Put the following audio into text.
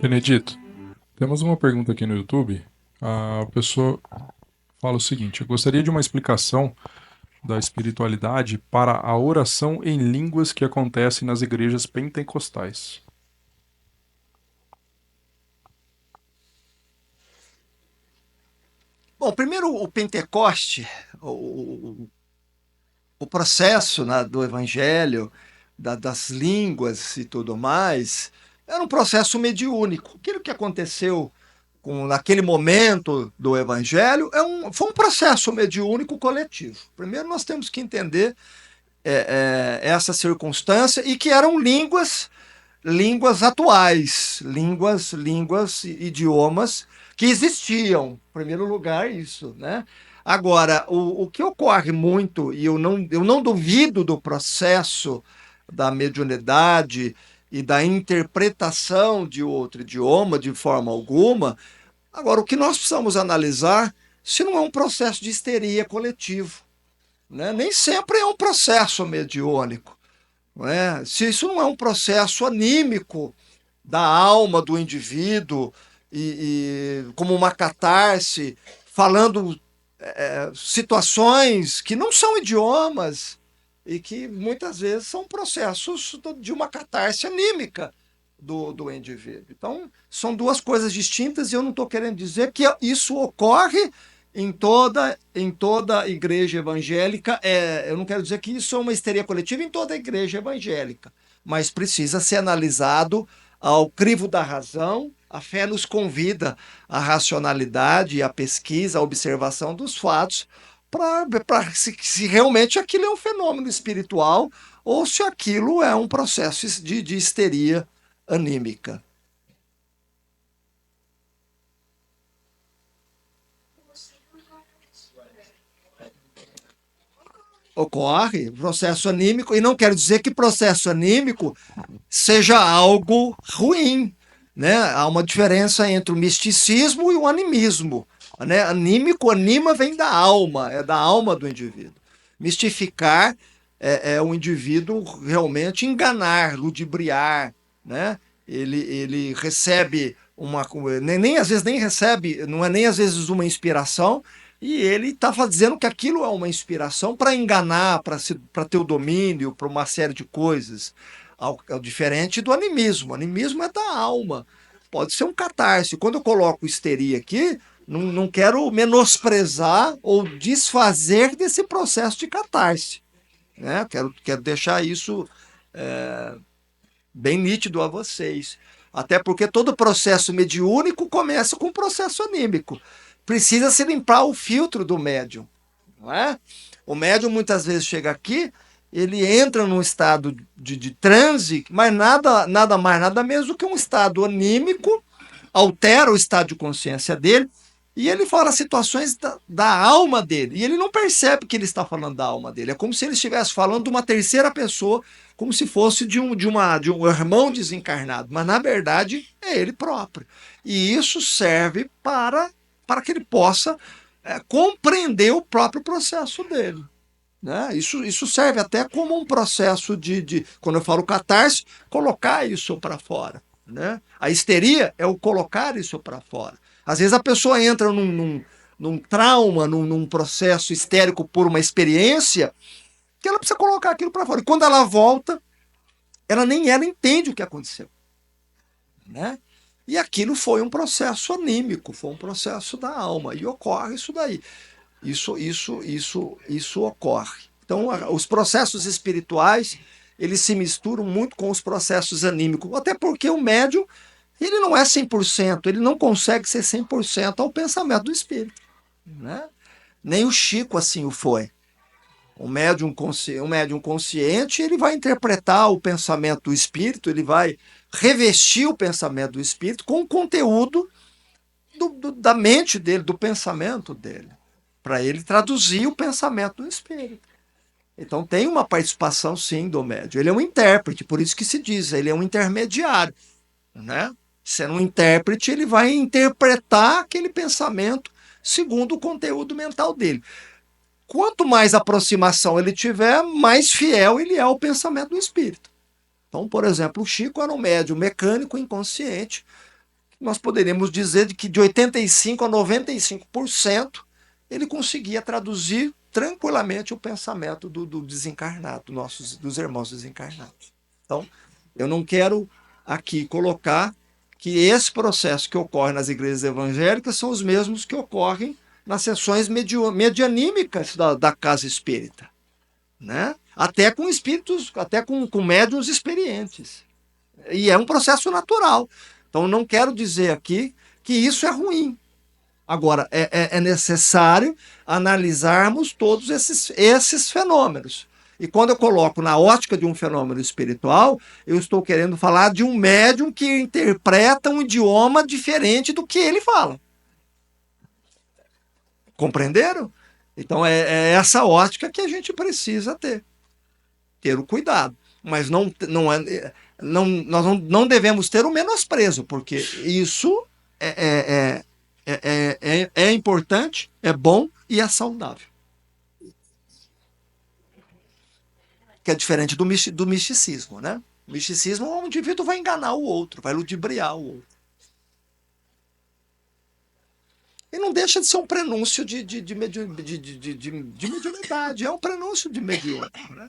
Benedito, temos uma pergunta aqui no YouTube. A pessoa fala o seguinte: eu gostaria de uma explicação da espiritualidade para a oração em línguas que acontece nas igrejas pentecostais. Bom, primeiro o Pentecoste, o processo, né, do Evangelho, das línguas e tudo mais, era um processo mediúnico. Aquilo que aconteceu naquele momento do Evangelho foi um processo mediúnico coletivo. Primeiro nós temos que entender essa circunstância e que eram línguas atuais, idiomas que existiam. Em primeiro lugar, isso, né? Agora, o que ocorre muito, e eu não duvido do processo da mediunidade e da interpretação de outro idioma de forma alguma. Agora, o que nós precisamos analisar se não é um processo de histeria coletivo, né? Nem sempre é um processo mediúnico, não é? Se isso não é um processo anímico da alma do indivíduo e como uma catarse, falando situações que não são idiomas e que muitas vezes são processos de uma catarse anímica do indivíduo. Então, são duas coisas distintas e eu não estou querendo dizer que isso ocorre em toda igreja evangélica. Eu não quero dizer que isso é uma histeria coletiva em toda igreja evangélica, mas precisa ser analisado ao crivo da razão. A fé nos convida à racionalidade, à pesquisa, à observação dos fatos, para se realmente aquilo é um fenômeno espiritual ou se aquilo é um processo de histeria anímica. Ocorre processo anímico, e não quero dizer que processo anímico seja algo ruim, né? Há uma diferença entre o misticismo e o animismo, né? Anímico, anima vem da alma, é da alma do indivíduo. Mistificar é o indivíduo realmente enganar, ludibriar, né? Ele recebe nem às vezes nem recebe, não é nem às vezes uma inspiração, e ele está dizendo que aquilo é uma inspiração para enganar, para ter o domínio, para uma série de coisas. Diferente do animismo. O animismo é da alma. Pode ser um catarse. Quando eu coloco histeria aqui, não quero menosprezar ou desfazer desse processo de catarse, né? Quero deixar isso bem nítido a vocês. Até porque todo processo mediúnico começa com um processo anímico. Precisa se limpar o filtro do médium, não é? O médium muitas vezes chega aqui, ele entra num estado de transe, mas nada mais, nada menos do que um estado anímico, altera o estado de consciência dele, e ele fala situações da alma dele. E ele não percebe que ele está falando da alma dele. É como se ele estivesse falando de uma terceira pessoa, como se fosse de um irmão desencarnado. Mas, na verdade, é ele próprio. E isso serve para que ele possa compreender o próprio processo dele. Né? Isso serve até como um processo quando eu falo catarse, colocar isso para fora. Né? A histeria é o colocar isso para fora. Às vezes a pessoa entra num trauma, num processo histérico por uma experiência, que ela precisa colocar aquilo para fora. E quando ela volta, ela entende o que aconteceu. Né? E aquilo foi um processo anímico, foi um processo da alma. E ocorre isso daí. Isso ocorre. Então, os processos espirituais, eles se misturam muito com os processos anímicos, até porque o médium, ele não é 100%, ele não consegue ser 100% ao pensamento do espírito. Né? Nem o Chico assim o foi. Um médium consciente, ele vai interpretar o pensamento do espírito, ele vai revestir o pensamento do espírito com o conteúdo da mente dele, do pensamento dele, para ele traduzir o pensamento do espírito. Então tem uma participação sim do médium. Ele é um intérprete, por isso que se diz, ele é um intermediário, né? Sendo um intérprete, ele vai interpretar aquele pensamento segundo o conteúdo mental dele. Quanto mais aproximação ele tiver, mais fiel ele é ao pensamento do espírito. Então, por exemplo, o Chico era um médium mecânico inconsciente, nós poderíamos dizer de que de 85% a 95% ele conseguia traduzir tranquilamente o pensamento do desencarnado, dos irmãos desencarnados. Então, eu não quero aqui colocar que esse processo que ocorre nas igrejas evangélicas são os mesmos que ocorrem nas sessões medianímicas da casa espírita, né? Até com espíritos, até com médiuns experientes. E é um processo natural. Então, não quero dizer aqui que isso é ruim. Agora, é necessário analisarmos todos esses fenômenos. E quando eu coloco na ótica de um fenômeno espiritual, eu estou querendo falar de um médium que interpreta um idioma diferente do que ele fala. Compreenderam? Então, é essa ótica que a gente precisa ter o cuidado. Mas nós não devemos ter o menosprezo, porque isso é importante, é bom e é saudável. Que é diferente do misticismo, né? O misticismo, o indivíduo vai enganar o outro, vai ludibriar o outro. E não deixa de ser um prenúncio de mediunidade, é um prenúncio de mediúnico, né?